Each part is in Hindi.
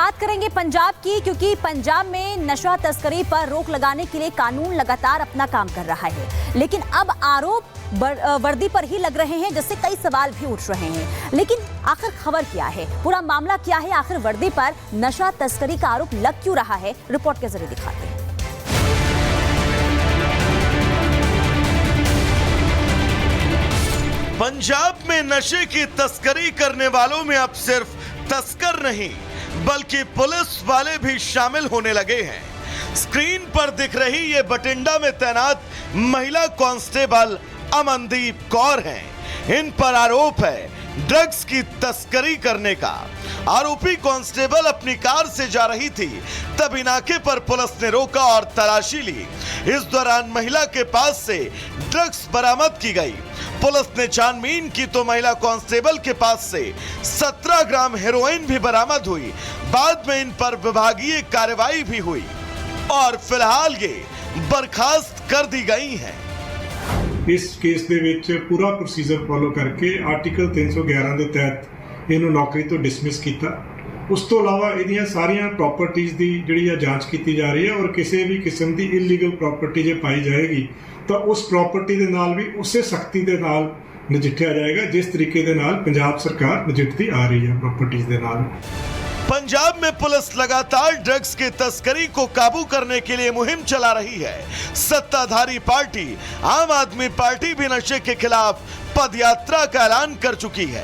बात करेंगे पंजाब की, क्योंकि पंजाब में नशा तस्करी पर रोक लगाने के लिए कानून लगातार अपना काम कर रहा है, लेकिन अब आरोप वर्दी पर ही लग रहे हैं, जिससे कई सवाल भी उठ रहे हैं। लेकिन आखिर खबर क्या है, पूरा मामला क्या है, आखिर वर्दी पर नशा तस्करी का आरोप लग क्यों रहा है, रिपोर्ट के जरिए दिखाते हैं। पंजाब में नशे की तस्करी करने वालों में अब सिर्फ तस्कर नहीं बल्कि पुलिस वाले भी शामिल होने लगे हैं। स्क्रीन पर दिख रही ये बठिंडा में तैनात महिला कांस्टेबल अमनदीप कौर हैं। इन पर आरोप है ड्रग्स की तस्करी करने का। आरोपी कांस्टेबल अपनी कार से जा रही थी, तभी नाके पर पुलिस ने रोका और तलाशी ली। इस दौरान महिला के पास से ड्रग्स बरामद की गई। पुलिस ने छानबीन की तो महिला कांस्टेबल के पास से 17 ग्राम हेरोइन भी बरामद हुई। बाद में इन पर विभागीय कार्रवाई भी हुई और फिलहाल ये बर्खास्त कर दी गई हैं। इस केस ਦੇ ਵਿੱਚ ਪੂਰਾ ਪ੍ਰੋਸੀਜਰ ਫੋਲੋ ਕਰਕੇ ਆਰਟੀਕਲ 311 ਦੇ ਤਹਿਤ ਇਹਨੂੰ ਨੌਕਰੀ ਤੋਂ ਡਿਸਮਿਸ ਕੀਤਾ। ਉਸ ਤੋਂ ਇਲਾਵਾ ਇਹਦੀਆਂ ਸਾਰੀਆਂ ਪ੍ਰਾਪਰਟੀਆਂ ਦੀ ਜਿਹੜੀ ਆ ਜਾਂਚ ਕੀਤੀ ਜਾ ਰਹੀ ਹੈ ਔਰ ਕਿਸੇ ਵੀ ਕਿਸਮ ਦੀ ਇਲੀਗਲ ਪ੍ਰਾਪਰਟੀ ਜੇ ਪਾਈ ਜਾਏਗੀ ਤਾਂ ਉਸ ਪ੍ਰਾਪਰਟੀ ਦੇ ਨਾਲ ਵੀ ਉਸੇ ਸਖਤੀ ਦੇ ਨਾਲ ਨਜਿੱਠਿਆ ਜਾਏਗਾ ਜਿਸ ਤਰੀਕੇ ਦੇ ਨਾਲ ਪੰਜਾਬ ਸਰਕਾਰ ਨਜਿੱਠਦੀ ਆ ਰਹੀ ਹੈ ਪ੍ਰਾਪਰਟੀਆਂ ਦੇ ਨਾਲ। पंजाब में पुलिस लगातार ड्रग्स की तस्करी को काबू करने के लिए मुहिम चला रही है। सत्ताधारी पार्टी आम आदमी पार्टी भी नशे के खिलाफ पदयात्रा का ऐलान कर चुकी है।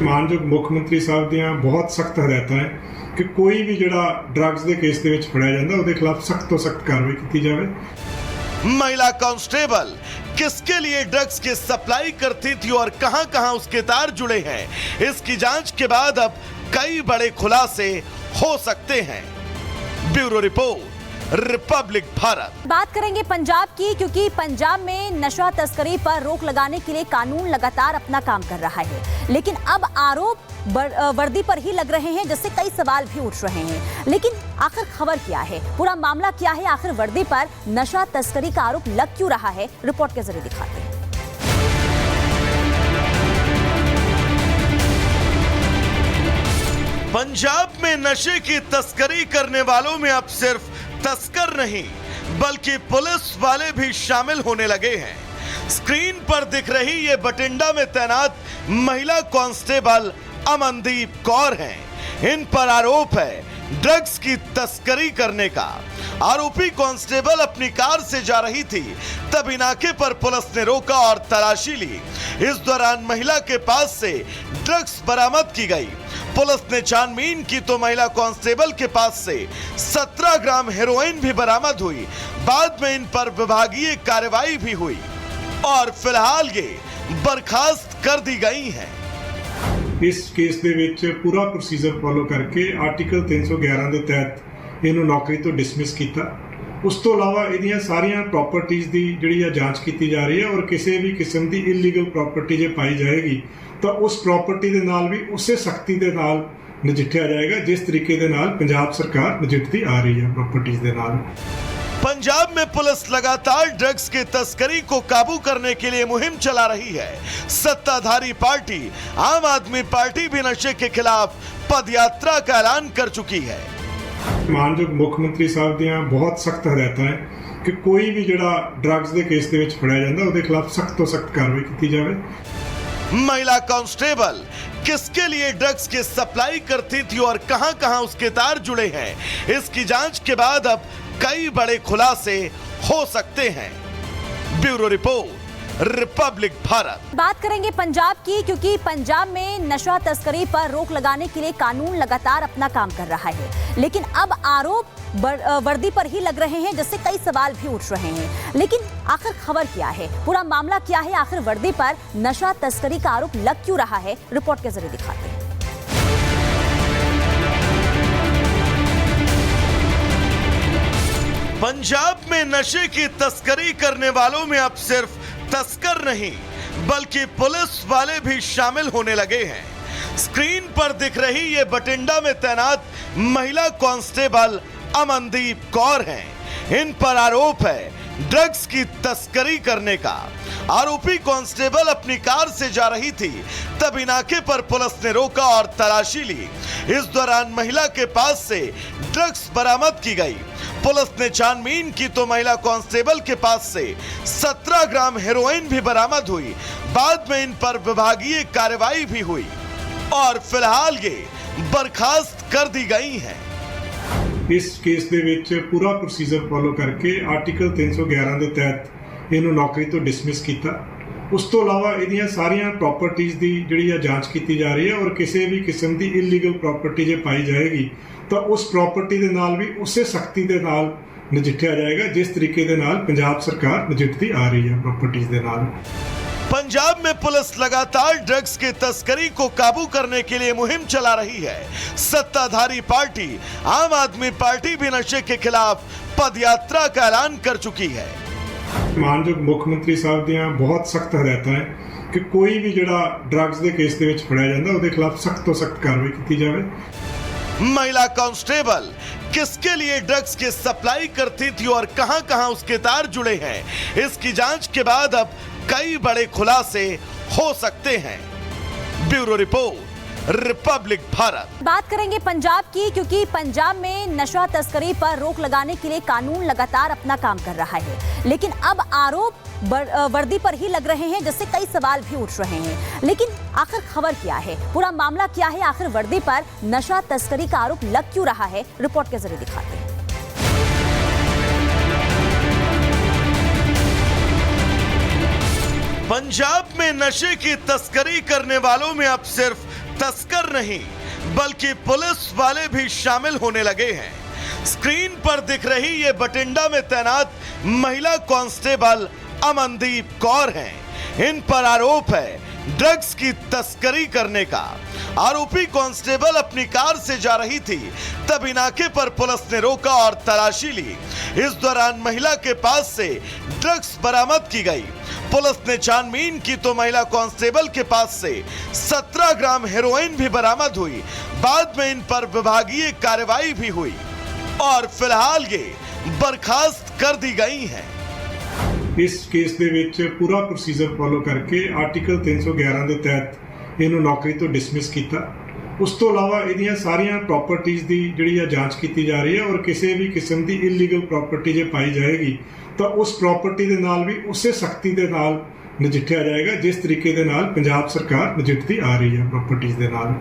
मानयोग मुख्यमंत्री साहब ਦੀਆਂ बहुत सख्त हदायतां है कि कोई भी ਜਿਹੜਾ ड्रग्स ਦੇ ਕੇਸ ਦੇ ਵਿੱਚ ਫੜਿਆ ਜਾਂਦਾ ਉਹਦੇ ਖਿਲਾਫ सख्त ਤੋਂ सख्त कार्रवाई की जाए। महिला कांस्टेबल किसके लिए ड्रग्स की सप्लाई करती थी और कहां-कहां उसके तार जुड़े हैं, इसकी जांच के बाद अब कई बड़े खुलासे हो सकते हैं। Bureau report, Republic Bharat. बात करेंगे पंजाब की, क्योंकि पंजाब में नशा तस्करी पर रोक लगाने के लिए कानून लगातार अपना काम कर रहा है, लेकिन अब आरोप वर्दी पर ही लग रहे हैं, जिससे कई सवाल भी उठ रहे हैं। लेकिन आखिर खबर क्या है, पूरा मामला क्या है, आखिर वर्दी पर नशा तस्करी का आरोप लग क्यों रहा है, रिपोर्ट के जरिए दिखाते हैं। पंजाब में नशे की तस्करी करने वालों में अब सिर्फ तस्कर नहीं बल्कि पुलिस वाले भी शामिल होने लगे हैं। स्क्रीन पर दिख रही ये बठिंडा में तैनात महिला कांस्टेबल अमनदीप कौर हैं। इन पर आरोप है ड्रग्स की तस्करी करने का। आरोपी कांस्टेबल अपनी कार से जा रही थी, तभी नाके पर पुलिस ने रोका और तलाशी ली। इस दौरान महिला के पास से ड्रग्स बरामद की गई। पुलिस ने छानबीन की तो महिला कांस्टेबल के पास से 17 ग्राम हेरोइन भी बरामद हुई। बाद में इन पर विभागीय कार्रवाई भी हुई और फिलहाल ये बर्खास्त कर दी गई हैं। ਇਸ ਕੇਸ ਦੇ ਵਿੱਚ ਪੂਰਾ ਪ੍ਰੋਸੀਜਰ ਫੋਲੋ ਕਰਕੇ ਆਰਟੀਕਲ 311 ਦੇ ਤਹਿਤ ਇਹਨੂੰ ਨੌਕਰੀ ਤੋਂ ਡਿਸਮਿਸ ਕੀਤਾ। ਉਸ ਤੋਂ ਇਲਾਵਾ ਇਹਦੀਆਂ ਸਾਰੀਆਂ ਪ੍ਰਾਪਰਟੀਆਂ ਦੀ ਜਿਹੜੀ ਆ ਜਾਂਚ ਕੀਤੀ ਜਾ ਰਹੀ ਹੈ ਔਰ ਕਿਸੇ ਵੀ ਕਿਸਮ ਦੀ ਇਲੀਗਲ ਪ੍ਰਾਪਰਟੀ ਜੇ ਪਾਈ ਜਾਏਗੀ ਤਾਂ ਉਸ ਪ੍ਰਾਪਰਟੀ ਦੇ ਨਾਲ ਵੀ ਉਸੇ ਸਖਤੀ ਦੇ ਨਾਲ ਨਜਿੱਠਿਆ ਜਾਏਗਾ ਜਿਸ ਤਰੀਕੇ ਦੇ ਨਾਲ ਪੰਜਾਬ ਸਰਕਾਰ ਨਜਿੱਠਦੀ ਆ ਰਹੀ ਹੈ ਪ੍ਰਾਪਰਟੀਆਂ ਦੇ ਨਾਲ। पंजाब में पुलिस लगातार ड्रग्स की तस्करी को काबू करने के लिए मुहिम चला रही है। सत्ताधारी पार्टी आम आदमी पार्टी भी नशे के खिलाफ पदयात्रा का ऐलान कर चुकी है। मानयोग मुख्यमंत्री साहब ਦੀਆਂ बहुत सख्त हदायतां है कि कोई भी ਜਿਹੜਾ ड्रग्स ਦੇ ਕੇਸ ਦੇ ਵਿੱਚ ਫੜਿਆ ਜਾਂਦਾ ਉਹਦੇ ਖਿਲਾਫ सख्त ਤੋਂ सख्त कार्रवाई की जाए। महिला कांस्टेबल किसके लिए ड्रग्स की सप्लाई करती थी और कहां-कहां उसके तार जुड़े हैं, इसकी जांच के बाद अब कई बड़े खुलासे हो सकते हैं। Bureau report, Republic Bharat. बात करेंगे पंजाब की, क्योंकि पंजाब में नशा तस्करी पर रोक लगाने के लिए कानून लगातार अपना काम कर रहा है, लेकिन अब आरोप वर्दी पर ही लग रहे हैं, जिससे कई सवाल भी उठ रहे हैं। लेकिन आखिर खबर क्या है, पूरा मामला क्या है, आखिर वर्दी पर नशा तस्करी का आरोप लग क्यों रहा है, रिपोर्ट के जरिए दिखाते हैं। पंजाब में नशे की तस्करी करने वालों में अब सिर्फ तस्कर नहीं बल्कि पुलिस वाले भी शामिल होने लगे हैं। स्क्रीन पर दिख रही ये बठिंडा में तैनात महिला कांस्टेबल अमनदीप कौर हैं। इन पर आरोप है ड्रग्स की तस्करी करने का। आरोपी कांस्टेबल अपनी कार से जा रही थी, तभी नाके पर पुलिस ने रोका और तलाशी ली। इस दौरान महिला के पास से ड्रग्स बरामद की गई। पुलिस ने छानबीन की तो महिला कांस्टेबल के पास से 17 ग्राम हेरोइन भी बरामद हुई। बाद में इन पर विभागीय कार्रवाई भी हुई और फिलहाल ये बर्खास्त कर दी गई हैं। इस केस ਦੇ ਵਿੱਚ ਪੂਰਾ ਪ੍ਰੋਸੀਜਰ ਫੋਲੋ ਕਰਕੇ ਆਰਟੀਕਲ 311 ਦੇ ਤਹਿਤ ਇਹਨੂੰ ਨੌਕਰੀ ਤੋਂ ਡਿਸਮਿਸ ਕੀਤਾ। ਉਸ ਤੋਂ ਇਲਾਵਾ ਇਹਦੀਆਂ ਸਾਰੀਆਂ ਪ੍ਰਾਪਰਟੀਆਂ ਦੀ ਜਿਹੜੀ ਆ ਜਾਂਚ ਕੀਤੀ ਜਾ ਰਹੀ ਹੈ ਔਰ ਕਿਸੇ ਵੀ ਕਿਸਮ ਦੀ ਇਲੀਗਲ ਪ੍ਰਾਪਰਟੀ ਜੇ ਪਾਈ ਜਾਏਗੀ ਤਾਂ ਉਸ ਪ੍ਰਾਪਰਟੀ ਦੇ ਨਾਲ ਵੀ ਉਸੇ ਸਖਤੀ ਦੇ ਨਾਲ ਨਜਿੱਠਿਆ ਜਾਏਗਾ ਜਿਸ ਤਰੀਕੇ ਦੇ ਨਾਲ ਪੰਜਾਬ ਸਰਕਾਰ ਨਜਿੱਠਦੀ ਆ ਰਹੀ ਹੈ ਪ੍ਰਾਪਰਟੀਆਂ ਦੇ ਨਾਲ। पंजाब में पुलिस लगातार ड्रग्स की तस्करी को काबू करने के लिए मुहिम चला रही है। सत्ताधारी पार्टी आम आदमी पार्टी भी नशे के खिलाफ पदयात्रा का ऐलान कर चुकी है। मानयोग मुख्य मंत्री साहब ਦੀਆਂ ਬਹੁਤ ਸਖਤ ਹਦਾਇਤਾਂ ਹੈ ਕਿ ਕੋਈ ਵੀ ਜਿਹੜਾ ਡਰੱਗਸ ਦੇ ਕੇਸ ਦੇ ਵਿੱਚ ਫੜਿਆ ਜਾਂਦਾ ਉਹਦੇ ਖਿਲਾਫ ਸਖਤ ਤੋਂ ਸਖਤ ਕਾਰਵਾਈ ਕੀਤੀ ਜਾਵੇ। महिला कांस्टेबल किसके लिए ड्रग्स की सप्लाई करती थी और कहां-कहां उसके तार जुड़े हैं, इसकी जांच के बाद अब कई बड़े खुलासे हो सकते हैं। Bureau report, Republic Bharat. बात करेंगे पंजाब की, क्योंकि पंजाब में नशा तस्करी पर रोक लगाने के लिए कानून लगातार अपना काम कर रहा है, लेकिन अब आरोप वर्दी पर ही लग रहे हैं, जिससे कई सवाल भी उठ रहे हैं। लेकिन आखिर खबर क्या है, पूरा मामला क्या है, आखिर वर्दी पर नशा तस्करी का आरोप लग क्यों रहा है, रिपोर्ट के जरिए दिखाते हैं। पंजाब में नशे की तस्करी करने वालों में अब सिर्फ तस्कर नहीं बल्कि पुलिस वाले भी शामिल होने लगे हैं। स्क्रीन पर दिख रही ये बठिंडा में तैनात महिला कांस्टेबल अमनदीप कौर हैं। इन पर आरोप है ड्रग्स की तस्करी करने का। आरोपी कांस्टेबल अपनी कार से जा रही थी, तभी नाके पर पुलिस ने रोका और तलाशी ली। इस दौरान महिला के पास से ड्रग्स बरामद की गई। पुलिस ने छानबीन की तो महिला कांस्टेबल के पास से 17 ग्राम हेरोइन भी बरामद हुई। बाद में इन पर विभागीय कार्रवाई भी हुई और फिलहाल ये बर्खास्त कर दी गई हैं। ਇਸ ਕੇਸ ਦੇ ਵਿੱਚ ਪੂਰਾ ਪ੍ਰੋਸੀਜਰ ਫੋਲੋ ਕਰਕੇ ਆਰਟੀਕਲ 311 ਦੇ ਤਹਿਤ ਇਹਨੂੰ ਨੌਕਰੀ ਤੋਂ ਡਿਸਮਿਸ ਕੀਤਾ। ਉਸ ਤੋਂ ਇਲਾਵਾ ਇਹਦੀਆਂ ਸਾਰੀਆਂ ਪ੍ਰਾਪਰਟੀਆਂ ਦੀ ਜਿਹੜੀ ਆ ਜਾਂਚ ਕੀਤੀ ਜਾ ਰਹੀ ਹੈ ਔਰ ਕਿਸੇ ਵੀ ਕਿਸਮ ਦੀ ਇਲੀਗਲ ਪ੍ਰਾਪਰਟੀ ਜੇ ਪਾਈ ਜਾਏਗੀ ਤਾਂ ਉਸ ਪ੍ਰਾਪਰਟੀ ਦੇ ਨਾਲ ਵੀ ਉਸੇ ਸਖਤੀ ਦੇ ਨਾਲ ਨਜਿੱਠਿਆ ਜਾਏਗਾ ਜਿਸ ਤਰੀਕੇ ਦੇ ਨਾਲ ਪੰਜਾਬ ਸਰਕਾਰ ਨਜਿੱਠਦੀ ਆ ਰਹੀ ਹੈ ਪ੍ਰਾਪਰਟੀਆਂ ਦੇ ਨਾਲ।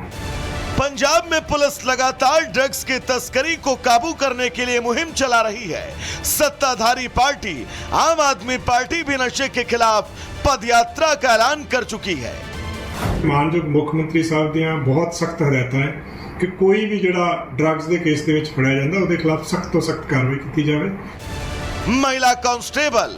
पंजाब में पुलिस लगातार ड्रग्स की तस्करी को काबू करने के लिए मुहिम चला रही है। सत्ताधारी पार्टी आम आदमी पार्टी भी नशे के खिलाफ पदयात्रा का ऐलान कर चुकी है। मानयोग मुख्य मंत्री साहब ਦੀਆਂ ਬਹੁਤ ਸਖਤ ਹਦਾਇਤਾਂ ਹੈ ਕਿ ਕੋਈ ਵੀ ਜਿਹੜਾ ਡਰੱਗਸ ਦੇ ਕੇਸ ਦੇ ਵਿੱਚ ਫੜਿਆ ਜਾਂਦਾ ਉਹਦੇ ਖਿਲਾਫ ਸਖਤ ਤੋਂ ਸਖਤ ਕਾਰਵਾਈ ਕੀਤੀ ਜਾਵੇ। महिला कांस्टेबल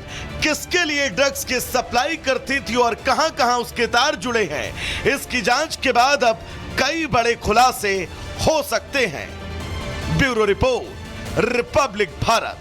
किसके लिए ड्रग्स की सप्लाई करती थी और कहां-कहां उसके तार जुड़े हैं, इसकी जांच के बाद अब कई बड़े खुलासे हो सकते हैं। Bureau report, Republic Bharat.